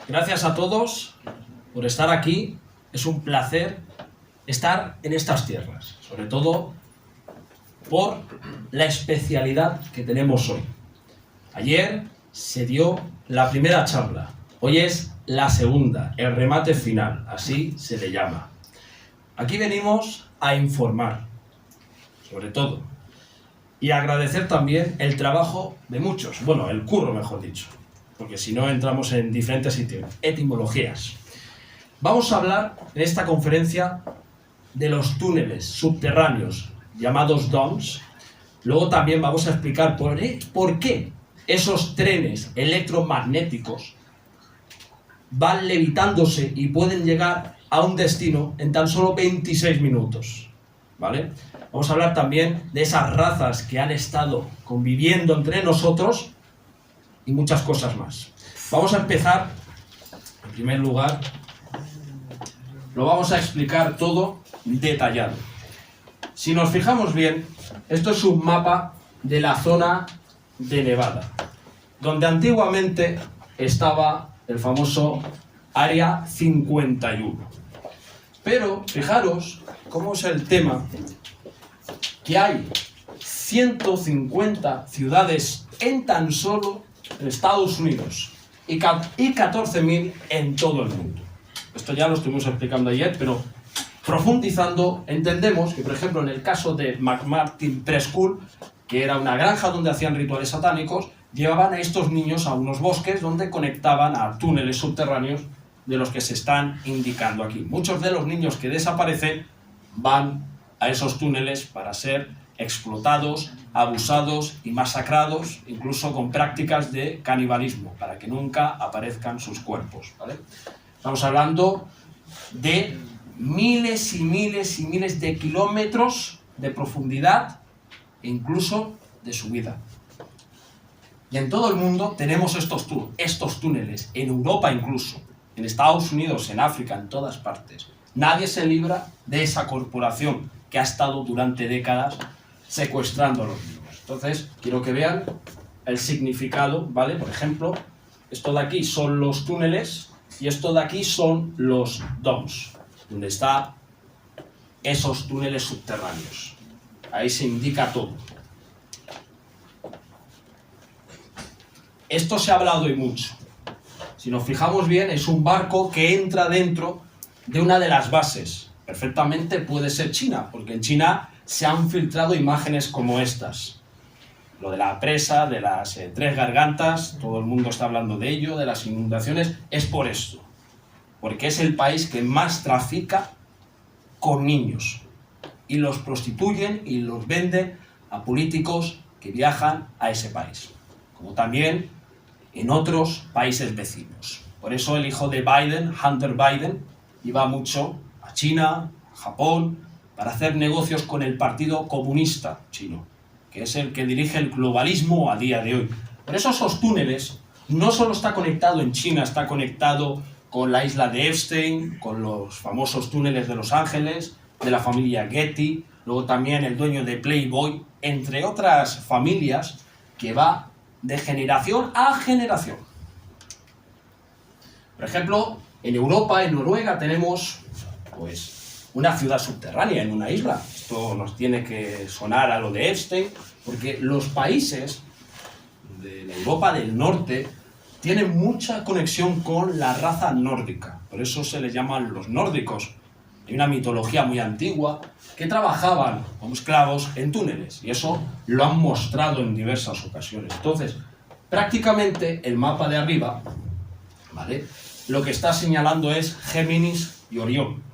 Gracias a todos por estar aquí. Es un placer estar en estas tierras, sobre todo por la especialidad que tenemos hoy. Ayer se dio la primera charla, hoy es la segunda, el remate final, así se le llama. Aquí venimos a informar, sobre todo, y agradecer también el trabajo de muchos, bueno, el curro mejor dicho, porque si no entramos en diferentes etimologías. Vamos a hablar en esta conferencia de los túneles subterráneos llamados DOMS. Luego también vamos a explicar por qué esos trenes electromagnéticos van levitándose y pueden llegar a un destino en tan solo 26 minutos, ¿vale? Vamos a hablar también de esas razas que han estado conviviendo entre nosotros y muchas cosas más. Vamos a empezar, en primer lugar, lo vamos a explicar todo detallado. Si nos fijamos bien, esto es un mapa de la zona de Nevada, donde antiguamente estaba el famoso Área 51. Pero fijaros cómo es el tema, que hay 150 ciudades en tan solo en Estados Unidos y 14.000 en todo el mundo. Esto ya lo estuvimos explicando ayer, pero profundizando, entendemos que, por ejemplo, en el caso de McMartin Preschool, que era una granja donde hacían rituales satánicos, llevaban a estos niños a unos bosques donde conectaban a túneles subterráneos de los que se están indicando aquí. Muchos de los niños que desaparecen van a esos túneles para ser explotados, abusados y masacrados, incluso con prácticas de canibalismo, para que nunca aparezcan sus cuerpos, ¿vale? Estamos hablando de miles y miles y miles de kilómetros de profundidad e incluso de subida. Y en todo el mundo tenemos estos túneles, en Europa incluso, en Estados Unidos, en África, en todas partes. Nadie se libra de esa corporación que ha estado durante décadas secuestrando a los niños. Entonces, quiero que vean el significado, ¿vale? Por ejemplo, esto de aquí son los túneles y esto de aquí son los DOMS, donde están esos túneles subterráneos. Ahí se indica todo. Esto se ha hablado hoy mucho. Si nos fijamos bien, es un barco que entra dentro de una de las bases. Perfectamente puede ser China, porque en China se han filtrado imágenes como estas. Lo de la presa, de las 3 gargantas, todo el mundo está hablando de ello, de las inundaciones, es por esto. Porque es el país que más trafica con niños. Y los prostituyen y los venden a políticos que viajan a ese país. Como también en otros países vecinos. Por eso el hijo de Biden, Hunter Biden, iba mucho a China, a Japón, para hacer negocios con el Partido Comunista Chino, que es el que dirige el globalismo a día de hoy. Por eso esos túneles no solo está conectado en China, está conectado con la isla de Epstein, con los famosos túneles de Los Ángeles, de la familia Getty, luego también el dueño de Playboy, entre otras familias que va de generación a generación. Por ejemplo, en Europa, en Noruega, tenemos pues una ciudad subterránea en una isla. Esto nos tiene que sonar a lo de Epstein, porque los países de la Europa del Norte tienen mucha conexión con la raza nórdica. Por eso se les llaman los nórdicos. Hay una mitología muy antigua que trabajaban como esclavos en túneles, y eso lo han mostrado en diversas ocasiones. Entonces, prácticamente el mapa de arriba, ¿vale?, lo que está señalando es Géminis y Orión.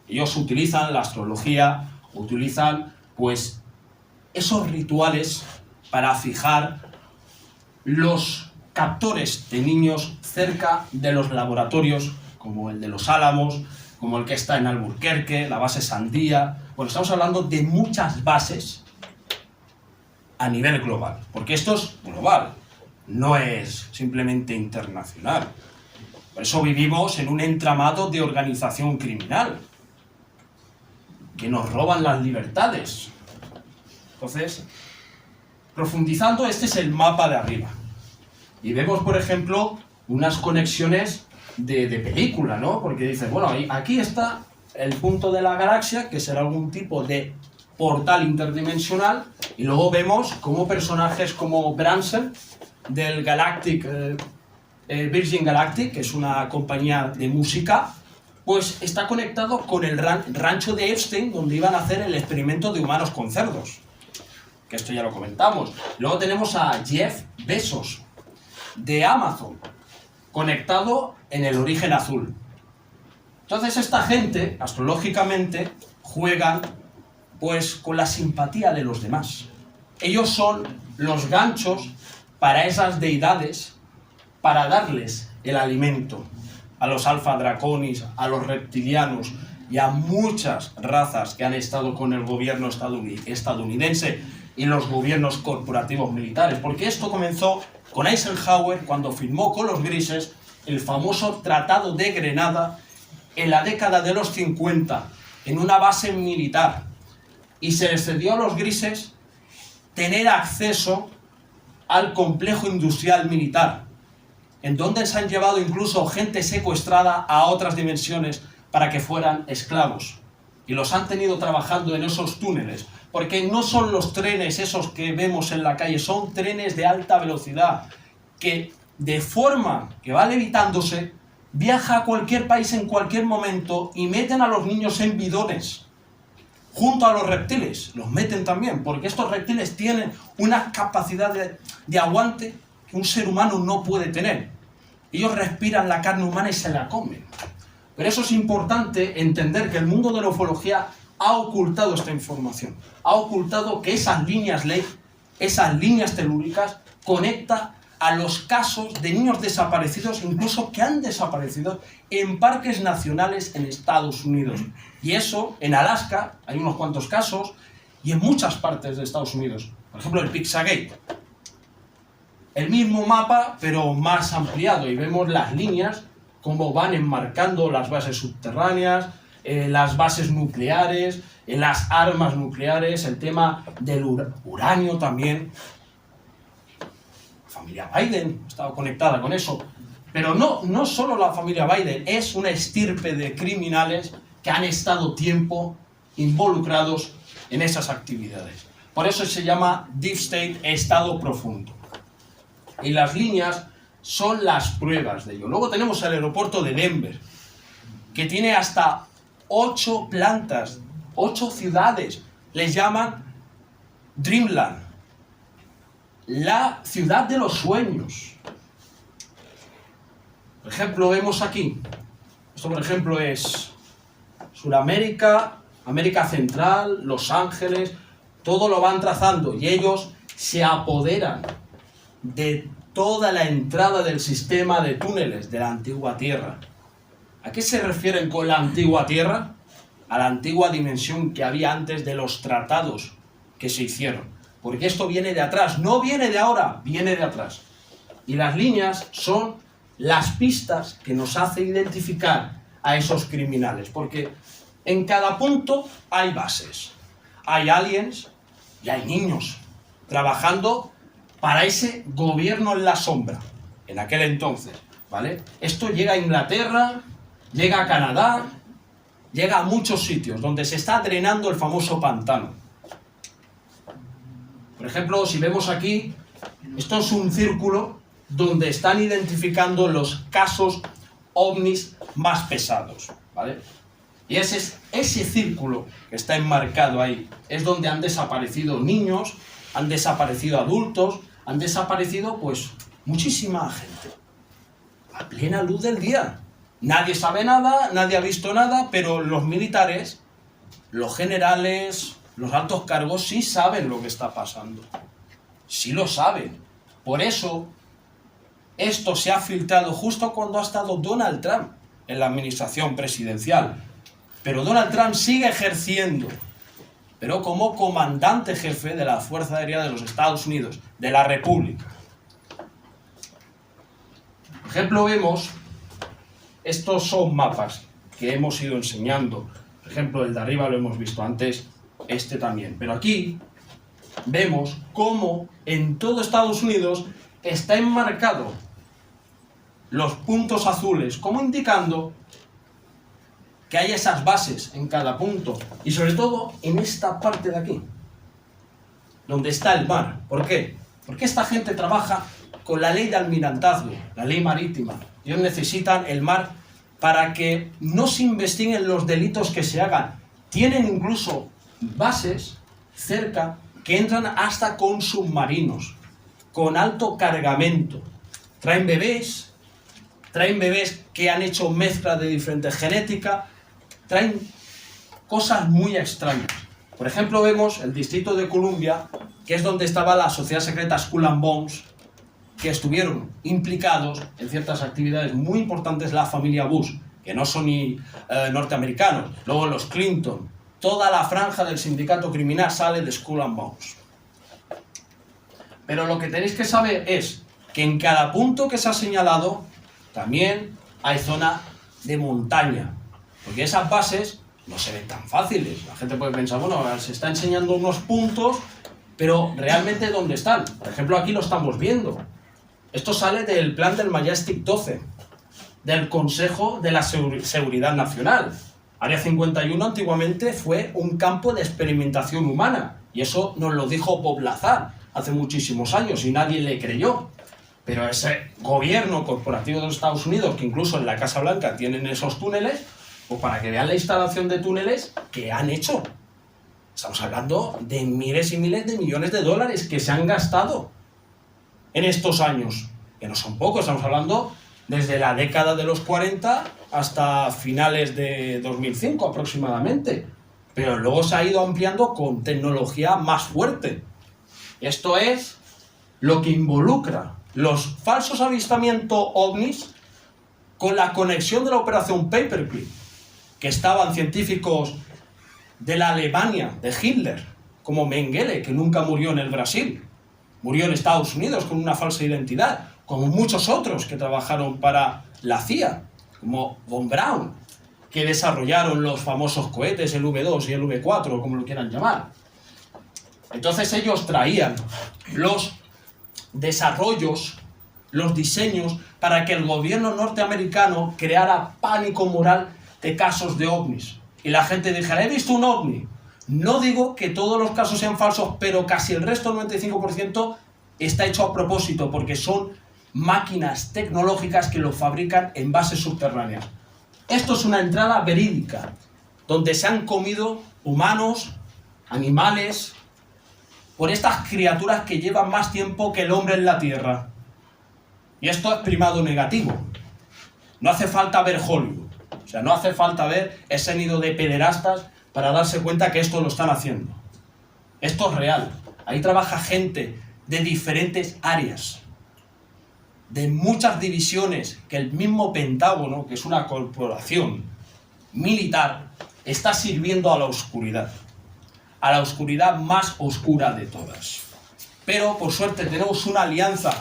Ellos utilizan la astrología, utilizan pues esos rituales para fijar los captores de niños cerca de los laboratorios, como el de Los Álamos, como el que está en Albuquerque, la base Sandía. Bueno, estamos hablando de muchas bases a nivel global, porque esto es global, no es simplemente internacional. Por eso vivimos en un entramado de organización criminal, que nos roban las libertades. Entonces, profundizando, este es el mapa de arriba. Y vemos, por ejemplo, unas conexiones de película, ¿no? Porque dices, bueno, aquí está el punto de la galaxia, que será algún tipo de portal interdimensional, y luego vemos cómo personajes como Branson, del Virgin Galactic, que es una compañía de música, pues está conectado con el rancho de Epstein, donde iban a hacer el experimento de humanos con cerdos, que esto ya lo comentamos. Luego tenemos a Jeff Bezos, de Amazon, conectado en el origen azul. Entonces esta gente, astrológicamente, juegan pues con la simpatía de los demás. Ellos son los ganchos para esas deidades, para darles el alimento a los Alpha Draconis, a los reptilianos y a muchas razas que han estado con el gobierno estadounidense y los gobiernos corporativos militares. Porque esto comenzó con Eisenhower cuando firmó con los grises el famoso Tratado de Grenada en la década de los 50 en una base militar, y se les cedió a los grises tener acceso al complejo industrial militar, en donde se han llevado incluso gente secuestrada a otras dimensiones para que fueran esclavos, y los han tenido trabajando en esos túneles, porque no son los trenes esos que vemos en la calle, son trenes de alta velocidad, que de forma que va levitándose, viaja a cualquier país en cualquier momento y meten a los niños en bidones, junto a los reptiles, los meten también, porque estos reptiles tienen una capacidad de aguante que un ser humano no puede tener. Ellos respiran la carne humana y se la comen. Pero eso es importante entender, que el mundo de la ufología ha ocultado esta información. Ha ocultado que esas líneas ley, esas líneas telúricas, conecta a los casos de niños desaparecidos, incluso que han desaparecido en parques nacionales en Estados Unidos. Y eso, en Alaska, hay unos cuantos casos, y en muchas partes de Estados Unidos. Por ejemplo, el Pizzagate. El mismo mapa, pero más ampliado, y vemos las líneas, cómo van enmarcando las bases subterráneas, las bases nucleares, las armas nucleares, el tema del uranio también. La familia Biden estaba conectada con eso. Pero no solo la familia Biden, es una estirpe de criminales que han estado tiempo involucrados en esas actividades. Por eso se llama Deep State, Estado Profundo. Y las líneas son las pruebas de ello. Luego tenemos el aeropuerto de Denver, que tiene hasta 8 plantas, 8 ciudades. Les llaman Dreamland, la ciudad de los sueños. Por ejemplo, vemos aquí, esto por ejemplo es Sudamérica, América Central, Los Ángeles, todo lo van trazando, y ellos se apoderan de toda la entrada del sistema de túneles de la antigua Tierra. ¿A qué se refieren con la antigua Tierra? A la antigua dimensión que había antes de los tratados que se hicieron. Porque esto viene de atrás, no viene de ahora, viene de atrás. Y las líneas son las pistas que nos hace identificar a esos criminales. Porque en cada punto hay bases, hay aliens y hay niños trabajando para ese gobierno en la sombra, en aquel entonces, ¿vale? Esto llega a Inglaterra, llega a Canadá, llega a muchos sitios donde se está drenando el famoso pantano. Por ejemplo, si vemos aquí, esto es un círculo donde están identificando los casos ovnis más pesados, ¿vale? Y ese círculo que está enmarcado ahí es donde han desaparecido niños, han desaparecido adultos, han desaparecido pues muchísima gente a plena luz del día. Nadie sabe nada, nadie ha visto nada, pero los militares, los generales, los altos cargos sí saben lo que está pasando. Sí lo saben. Por eso esto se ha filtrado justo cuando ha estado Donald Trump en la administración presidencial. Pero Donald Trump sigue ejerciendo, pero como comandante jefe de la Fuerza Aérea de los Estados Unidos, de la República. Por ejemplo, vemos, estos son mapas que hemos ido enseñando. Por ejemplo, el de arriba lo hemos visto antes, este también. Pero aquí vemos cómo en todo Estados Unidos está enmarcado los puntos azules como indicando que hay esas bases en cada punto y sobre todo en esta parte de aquí, donde está el mar. ¿Por qué? Porque esta gente trabaja con la ley de almirantazgo, la ley marítima. Ellos necesitan el mar para que no se investiguen los delitos que se hagan. Tienen incluso bases cerca que entran hasta con submarinos, con alto cargamento. Traen bebés que han hecho mezcla de diferentes genética, traen cosas muy extrañas. Por ejemplo, vemos el distrito de Columbia, que es donde estaba la sociedad secreta Skull and Bones, que estuvieron implicados en ciertas actividades muy importantes la familia Bush, que no son ni norteamericanos, luego los Clinton, toda la franja del sindicato criminal sale de Skull and Bones. Pero lo que tenéis que saber es que en cada punto que se ha señalado también hay zona de montaña, porque esas bases no se ven tan fáciles. La gente puede pensar, bueno, se está enseñando unos puntos, pero realmente ¿dónde están? Por ejemplo, aquí lo estamos viendo. Esto sale del plan del Majestic 12, del Consejo de la Seguridad Nacional. Área 51 antiguamente fue un campo de experimentación humana, y eso nos lo dijo Bob Lazar hace muchísimos años y nadie le creyó. Pero ese gobierno corporativo de los Estados Unidos, que incluso en la Casa Blanca tienen esos túneles, pues para que vean la instalación de túneles que han hecho. Estamos hablando de miles y miles de millones de dólares que se han gastado en estos años, que no son pocos. Estamos hablando desde la década de los 40 hasta finales de 2005 aproximadamente, pero luego se ha ido ampliando con tecnología más fuerte. Esto es lo que involucra los falsos avistamientos ovnis con la conexión de la operación Paperclip, que estaban científicos de la Alemania, de Hitler, como Mengele, que nunca murió en el Brasil, murió en Estados Unidos con una falsa identidad, como muchos otros que trabajaron para la CIA, como Von Braun, que desarrollaron los famosos cohetes, el V2 y el V4, como lo quieran llamar. Entonces ellos traían los desarrollos, los diseños, para que el gobierno norteamericano creara pánico moral de casos de ovnis. Y la gente dijera, he visto un ovni. No digo que todos los casos sean falsos, pero casi el resto, el 95%, está hecho a propósito, porque son máquinas tecnológicas que lo fabrican en bases subterráneas. Esto es una entrada verídica, donde se han comido humanos, animales, por estas criaturas que llevan más tiempo que el hombre en la Tierra. Y esto es primado negativo. No hace falta ver Hollywood. O sea, no hace falta ver ese nido de pederastas para darse cuenta que esto lo están haciendo. Esto es real. Ahí trabaja gente de diferentes áreas, de muchas divisiones, que el mismo Pentágono, que es una corporación militar, está sirviendo a la oscuridad más oscura de todas. Pero, por suerte, tenemos una alianza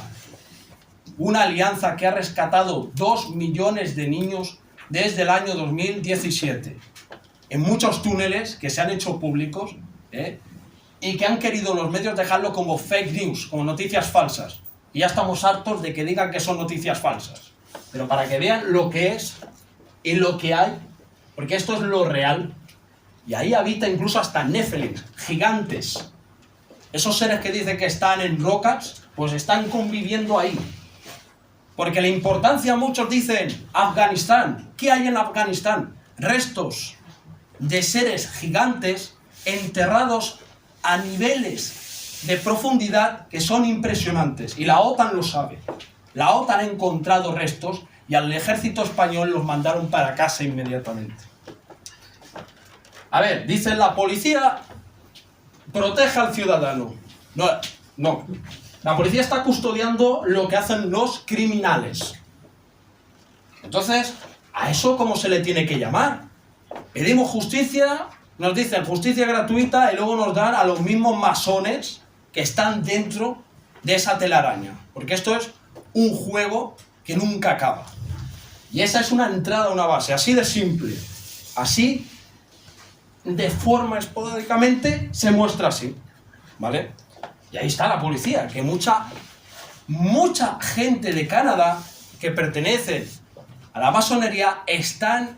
que ha rescatado 2 millones de niños desde el año 2017, en muchos túneles que se han hecho públicos, y que han querido los medios dejarlo como fake news, como noticias falsas. Y ya estamos hartos de que digan que son noticias falsas. Pero para que vean lo que es y lo que hay, porque esto es lo real. Y ahí habita incluso hasta Nephilim, gigantes. Esos seres que dicen que están en rocas, pues están conviviendo ahí. Porque la importancia, muchos dicen, Afganistán. ¿Qué hay en Afganistán? Restos de seres gigantes enterrados a niveles de profundidad que son impresionantes. Y la OTAN lo sabe. La OTAN ha encontrado restos y al ejército español los mandaron para casa inmediatamente. A ver, dicen la policía protege al ciudadano. No. La policía está custodiando lo que hacen los criminales. Entonces, ¿a eso cómo se le tiene que llamar? Pedimos justicia, nos dicen justicia gratuita y luego nos dan a los mismos masones que están dentro de esa telaraña. Porque esto es un juego que nunca acaba. Y esa es una entrada a una base, así de simple. Así, de forma esporádicamente, se muestra así. ¿Vale? Y ahí está la policía, que mucha gente de Canadá que pertenecen a la masonería están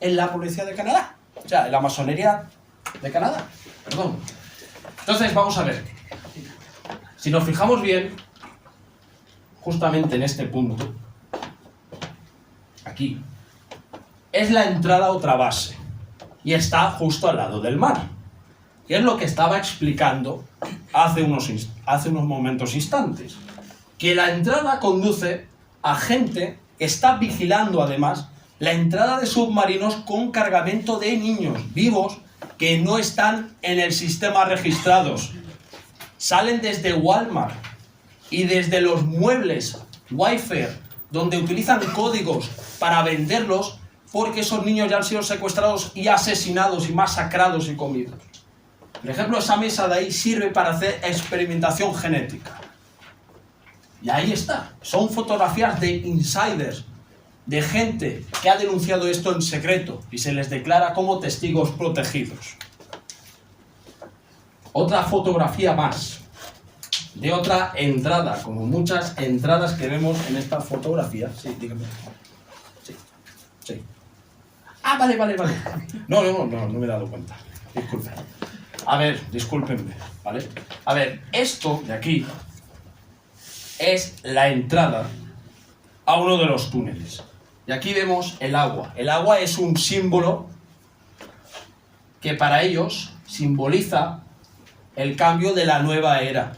en la Policía de Canadá. O sea, en la masonería de Canadá. Perdón. Entonces, vamos a ver. Si nos fijamos bien, justamente en este punto, aquí, es la entrada a otra base. Y está justo al lado del mar. Y es lo que estaba explicando hace unos momentos instantes. Que la entrada conduce a gente que está vigilando además la entrada de submarinos con cargamento de niños vivos que no están en el sistema registrados. Salen desde Walmart y desde los muebles Wayfair, donde utilizan códigos para venderlos, porque esos niños ya han sido secuestrados y asesinados y masacrados y comidos. Por ejemplo, esa mesa de ahí sirve para hacer experimentación genética. Y ahí está. Son fotografías de insiders, de gente que ha denunciado esto en secreto y se les declara como testigos protegidos. Otra fotografía más, de otra entrada, como muchas entradas que vemos en estas fotografías. Sí, dígame. Sí. Ah, vale. No me he dado cuenta. Disculpen. A ver, discúlpenme, ¿vale? A ver, esto de aquí es la entrada a uno de los túneles. Y aquí vemos el agua. El agua es un símbolo que para ellos simboliza el cambio de la nueva era,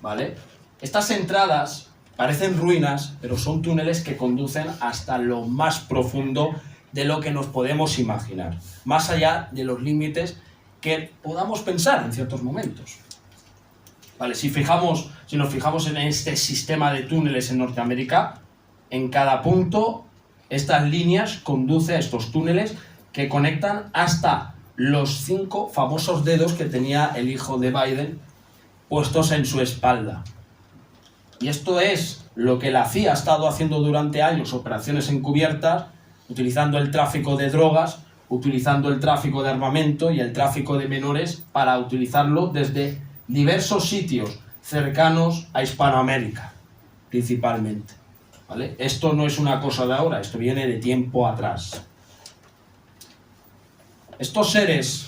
¿vale? Estas entradas parecen ruinas, pero son túneles que conducen hasta lo más profundo de lo que nos podemos imaginar, más allá de los límites que podamos pensar en ciertos momentos. Vale, si nos fijamos en este sistema de túneles en Norteamérica, en cada punto estas líneas conducen a estos túneles que conectan hasta los 5 famosos dedos que tenía el hijo de Biden puestos en su espalda. Y esto es lo que la CIA ha estado haciendo durante años, operaciones encubiertas, utilizando el tráfico de drogas, utilizando el tráfico de armamento y el tráfico de menores para utilizarlo desde diversos sitios cercanos a Hispanoamérica, principalmente. ¿Vale? Esto no es una cosa de ahora, esto viene de tiempo atrás. Estos seres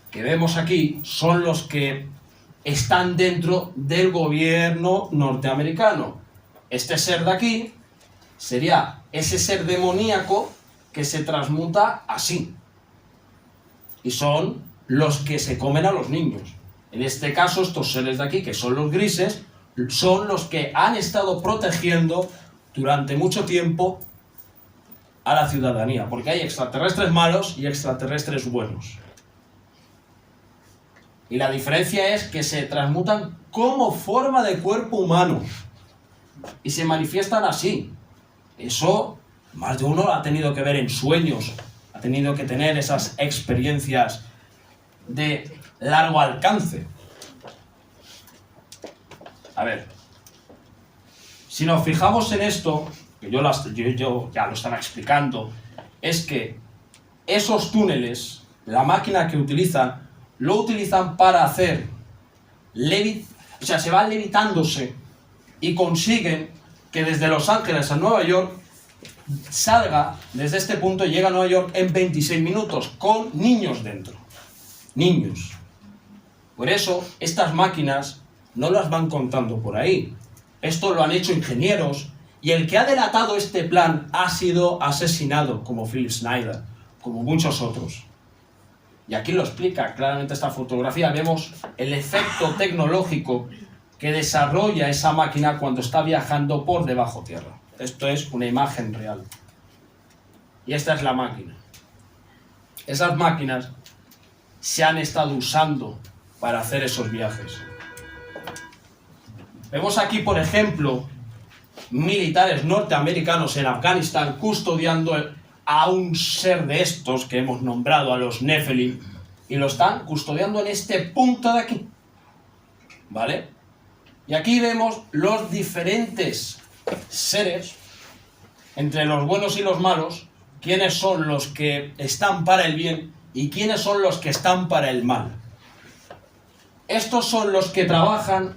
que vemos aquí son los que están dentro del gobierno norteamericano. Este ser de aquí sería ese ser demoníaco que se transmuta así. Y son los que se comen a los niños. En este caso, estos seres de aquí, que son los grises, son los que han estado protegiendo durante mucho tiempo a la ciudadanía, porque hay extraterrestres malos y extraterrestres buenos. Y la diferencia es que se transmutan como forma de cuerpo humano y se manifiestan así. Eso más de uno ha tenido que ver en sueños, ha tenido que tener esas experiencias de largo alcance. A ver, si nos fijamos en esto, que yo ya lo estaba explicando, es que esos túneles, la máquina que utilizan, lo utilizan para hacer se van levitándose y consiguen que desde Los Ángeles a Nueva York salga desde este punto y llega a Nueva York en 26 minutos con niños dentro. Niños. Por eso estas máquinas no las van contando por ahí. Esto lo han hecho ingenieros y el que ha delatado este plan ha sido asesinado, como Phil Schneider, como muchos otros. Y aquí lo explica claramente esta fotografía. Vemos el efecto tecnológico que desarrolla esa máquina cuando está viajando por debajo tierra. Esto es una imagen real. Y esta es la máquina. Esas máquinas se han estado usando para hacer esos viajes. Vemos aquí, por ejemplo, militares norteamericanos en Afganistán custodiando a un ser de estos que hemos nombrado, a los Nephilim, y lo están custodiando en este punto de aquí. ¿Vale? Y aquí vemos los diferentes seres, entre los buenos y los malos, quiénes son los que están para el bien y quiénes son los que están para el mal. Estos son los que trabajan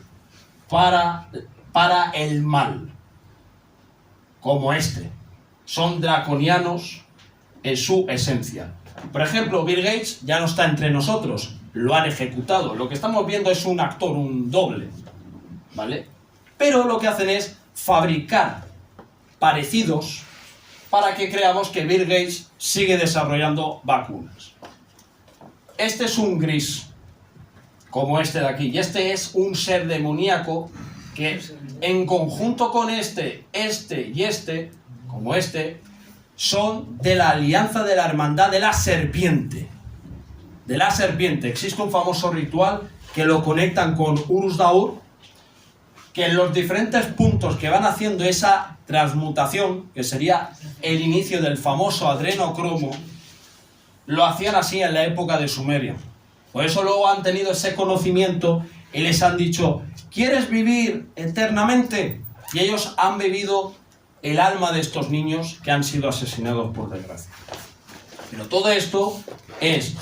para el mal. como este. Son draconianos en su esencia. Por ejemplo, Bill Gates ya no está entre nosotros, lo han ejecutado. Lo que estamos viendo es un actor, un doble, ¿vale? Pero lo que hacen es fabricar parecidos para que creamos que Bill Gates sigue desarrollando vacunas. Este es un gris, como este de aquí, y este es un ser demoníaco que en conjunto con este y este, como este, son de la alianza de la hermandad de la serpiente. De la serpiente. Existe un famoso ritual que lo conectan con Urus Daur, que en los diferentes puntos que van haciendo esa transmutación, que sería el inicio del famoso adrenocromo, lo hacían así en la época de Sumeria. Por eso luego han tenido ese conocimiento y les han dicho, ¿quieres vivir eternamente? Y ellos han bebido el alma de estos niños que han sido asesinados por desgracia. Pero todo esto es,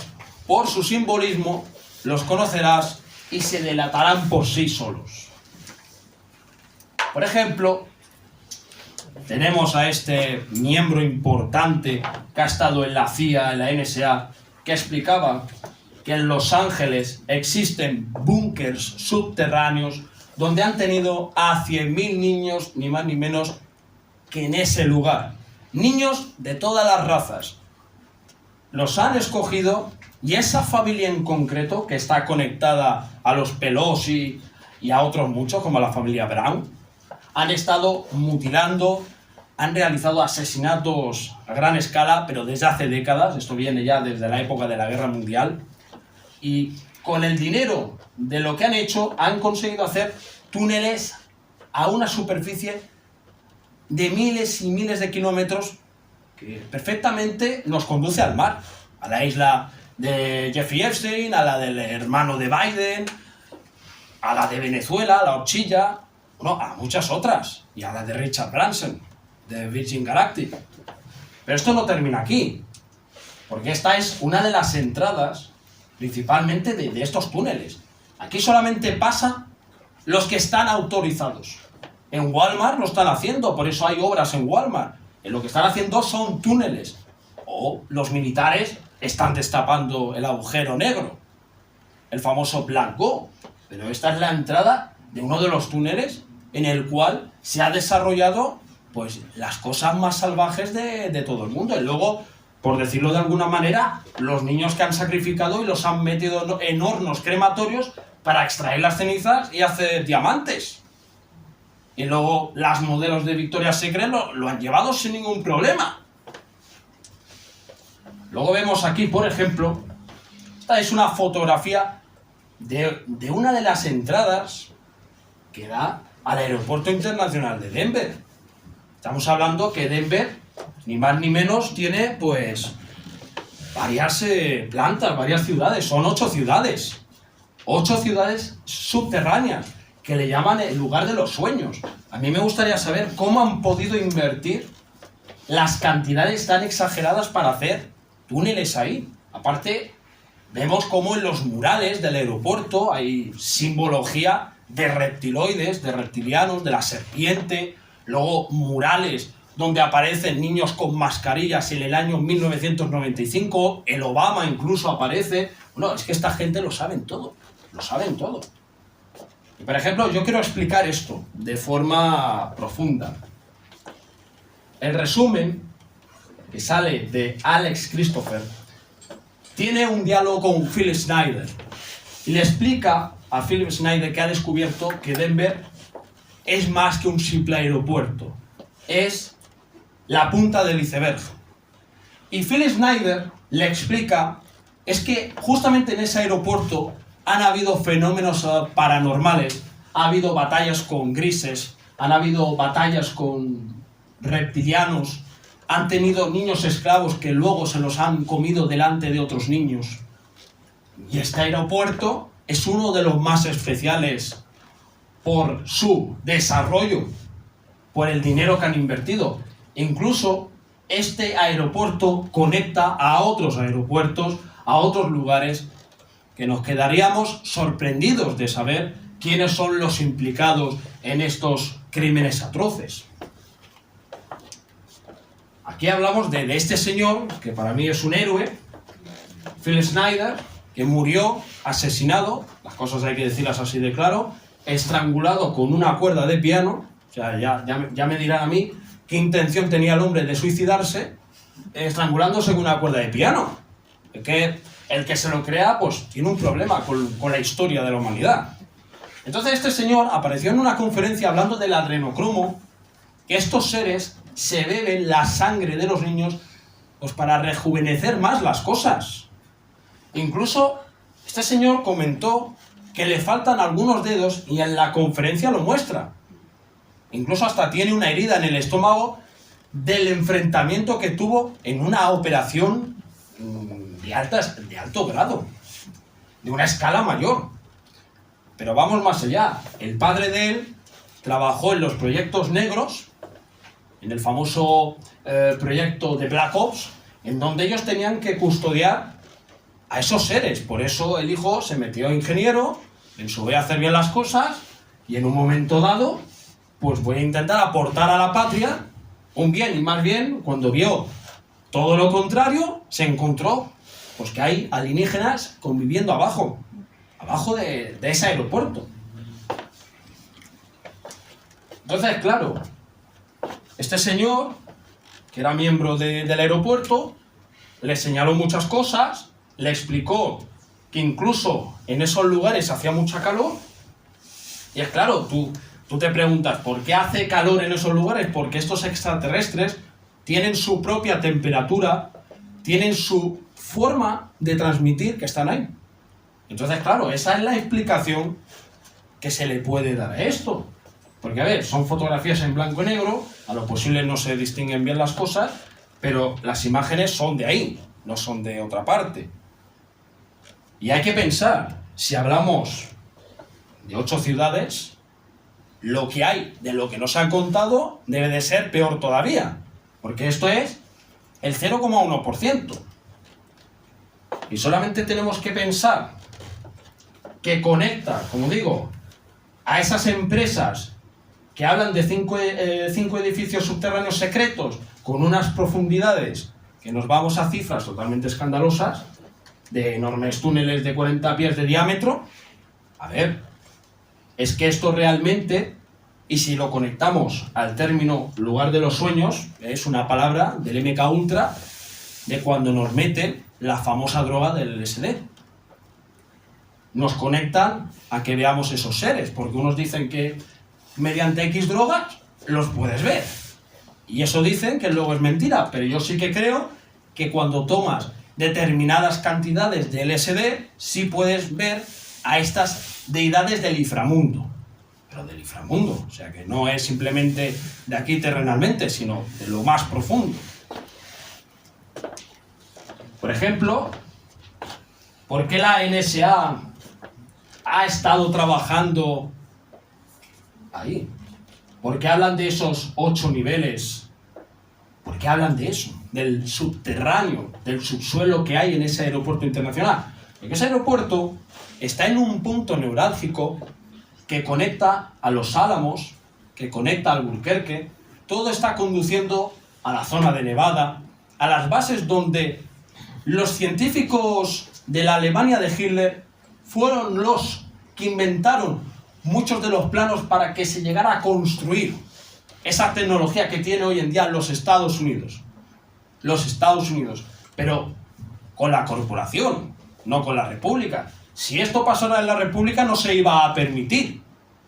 por su simbolismo, los conocerás y se delatarán por sí solos. Por ejemplo, tenemos a este miembro importante que ha estado en la CIA, en la NSA, que explicaba que en Los Ángeles existen búnkers subterráneos donde han tenido a 100.000 niños, ni más ni menos, que en ese lugar. Niños de todas las razas. Los han escogido y esa familia en concreto, que está conectada a los Pelosi y a otros muchos, como la familia Brown, han estado mutilando, han realizado asesinatos a gran escala, pero desde hace décadas. Esto viene ya desde la época de la Guerra Mundial. Y con el dinero de lo que han hecho, han conseguido hacer túneles a una superficie de miles y miles de kilómetros que perfectamente nos conduce al mar, a la isla de Jeffrey Epstein, a la del hermano de Biden, a la de Venezuela, la Horchilla, bueno, a muchas otras, y a la de Richard Branson, de Virgin Galactic. Pero esto no termina aquí, porque esta es una de las entradas principalmente de estos túneles. Aquí solamente pasan los que están autorizados. En Walmart lo están haciendo, por eso hay obras en Walmart. En lo que están haciendo son túneles. O los militares están destapando el agujero negro, el famoso Black Go. Pero esta es la entrada de uno de los túneles en el cual se ha desarrollado pues las cosas más salvajes de todo el mundo. Y luego, por decirlo de alguna manera, los niños que han sacrificado y los han metido en hornos crematorios para extraer las cenizas y hacer diamantes. Y luego las modelos de Victoria's Secret lo han llevado sin ningún problema. Luego vemos aquí, por ejemplo, esta es una fotografía de una de las entradas que da al Aeropuerto Internacional de Denver. Estamos hablando que Denver, ni más ni menos, tiene pues varias plantas, varias ciudades. Son 8 ciudades. 8 ciudades subterráneas, que le llaman el lugar de los sueños. A mí me gustaría saber cómo han podido invertir las cantidades tan exageradas para hacer túneles ahí. Aparte, vemos cómo en los murales del aeropuerto hay simbología de reptiloides, de reptilianos, de la serpiente. Luego murales donde aparecen niños con mascarillas en el año 1995. El Obama incluso aparece. Bueno, es que esta gente lo saben todo. Lo saben todo. Y por ejemplo, yo quiero explicar esto de forma profunda. El resumen que sale de Alex Christopher tiene un diálogo con Phil Schneider y le explica a Phil Schneider que ha descubierto que Denver es más que un simple aeropuerto, es la punta del iceberg. Y Phil Schneider le explica es que justamente en ese aeropuerto han habido fenómenos paranormales, ha habido batallas con grises, han habido batallas con reptilianos, han tenido niños esclavos que luego se los han comido delante de otros niños. Y este aeropuerto es uno de los más especiales por su desarrollo, por el dinero que han invertido. Incluso este aeropuerto conecta a otros aeropuertos, a otros lugares, que nos quedaríamos sorprendidos de saber quiénes son los implicados en estos crímenes atroces. Aquí hablamos de este señor, que para mí es un héroe, Phil Schneider, que murió asesinado, las cosas hay que decirlas así de claro, estrangulado con una cuerda de piano. O sea, ya me dirán a mí qué intención tenía el hombre de suicidarse estrangulándose con una cuerda de piano. El que se lo crea, pues tiene un problema con la historia de la humanidad. Entonces este señor apareció en una conferencia hablando del adrenocromo, que estos seres se beben la sangre de los niños pues para rejuvenecer más las cosas. Incluso este señor comentó que le faltan algunos dedos y en la conferencia lo muestra. Incluso hasta tiene una herida en el estómago del enfrentamiento que tuvo en una operación de alto grado, de una escala mayor. Pero vamos más allá. El padre de él trabajó en los proyectos negros, en el famoso proyecto de Black Ops, en donde ellos tenían que custodiar a esos seres. Por eso el hijo se metió a ingeniero, pensó voy a hacer bien las cosas y en un momento dado pues voy a intentar aportar a la patria un bien, y más bien cuando vio todo lo contrario se encontró pues que hay alienígenas conviviendo abajo de ese aeropuerto. Entonces, claro, este señor, que era miembro del aeropuerto, le señaló muchas cosas, le explicó que incluso en esos lugares hacía mucha calor, y es claro, tú te preguntas, ¿por qué hace calor en esos lugares? Porque estos extraterrestres tienen su propia temperatura, tienen su forma de transmitir que están ahí. Entonces, claro, esa es la explicación que se le puede dar a esto. Porque, a ver, son fotografías en blanco y negro, a lo posible no se distinguen bien las cosas, pero las imágenes son de ahí, no son de otra parte. Y hay que pensar, si hablamos de 8 ciudades, lo que hay de lo que nos han contado debe de ser peor todavía, porque esto es el 0,1%. Y solamente tenemos que pensar que conecta, como digo, a esas empresas que hablan de 5 edificios subterráneos secretos con unas profundidades que nos vamos a cifras totalmente escandalosas, de enormes túneles de 40 pies de diámetro. A ver, es que esto realmente, y si lo conectamos al término lugar de los sueños, es una palabra del MK Ultra, de cuando nos meten la famosa droga del LSD. Nos conectan a que veamos esos seres, porque unos dicen que mediante X drogas los puedes ver. Y eso dicen que luego es mentira, pero yo sí que creo que cuando tomas determinadas cantidades de LSD, sí puedes ver a estas deidades del inframundo. Pero del inframundo, o sea que no es simplemente de aquí terrenalmente, sino de lo más profundo. Por ejemplo, ¿por qué la NSA ha estado trabajando ahí? ¿Por qué hablan de esos 8 niveles? ¿Por qué hablan de eso? Del subterráneo, del subsuelo que hay en ese aeropuerto internacional. Porque ese aeropuerto está en un punto neurálgico que conecta a Los Álamos, que conecta a Albuquerque. Todo está conduciendo a la zona de Nevada, a las bases donde los científicos de la Alemania de Hitler fueron los que inventaron muchos de los planos para que se llegara a construir esa tecnología que tiene hoy en día los Estados Unidos. Los Estados Unidos, pero con la corporación, no con la República. Si esto pasara en la República no se iba a permitir,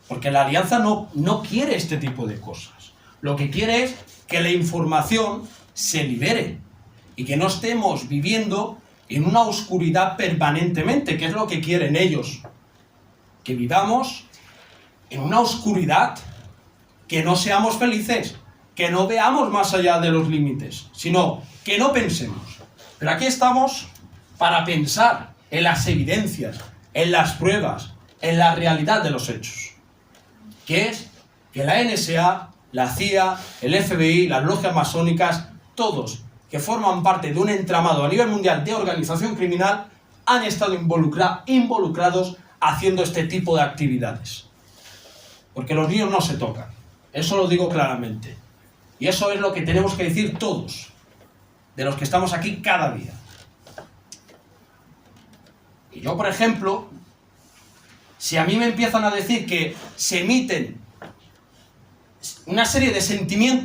porque la Alianza no quiere este tipo de cosas. Lo que quiere es que la información se libere y que no estemos viviendo en una oscuridad permanentemente, que es lo que quieren ellos. Que vivamos en una oscuridad, que no seamos felices, que no veamos más allá de los límites, sino que no pensemos. Pero aquí estamos para pensar en las evidencias, en las pruebas, en la realidad de los hechos. Que es que la NSA, la CIA, el FBI, las logias masónicas, todos que forman parte de un entramado a nivel mundial de organización criminal, han estado involucrados haciendo este tipo de actividades. Porque los niños no se tocan. Eso lo digo claramente. Y eso es lo que tenemos que decir todos. de los que estamos aquí cada día. Y yo, por ejemplo, si a mí me empiezan a decir que se emiten una serie de sentimientos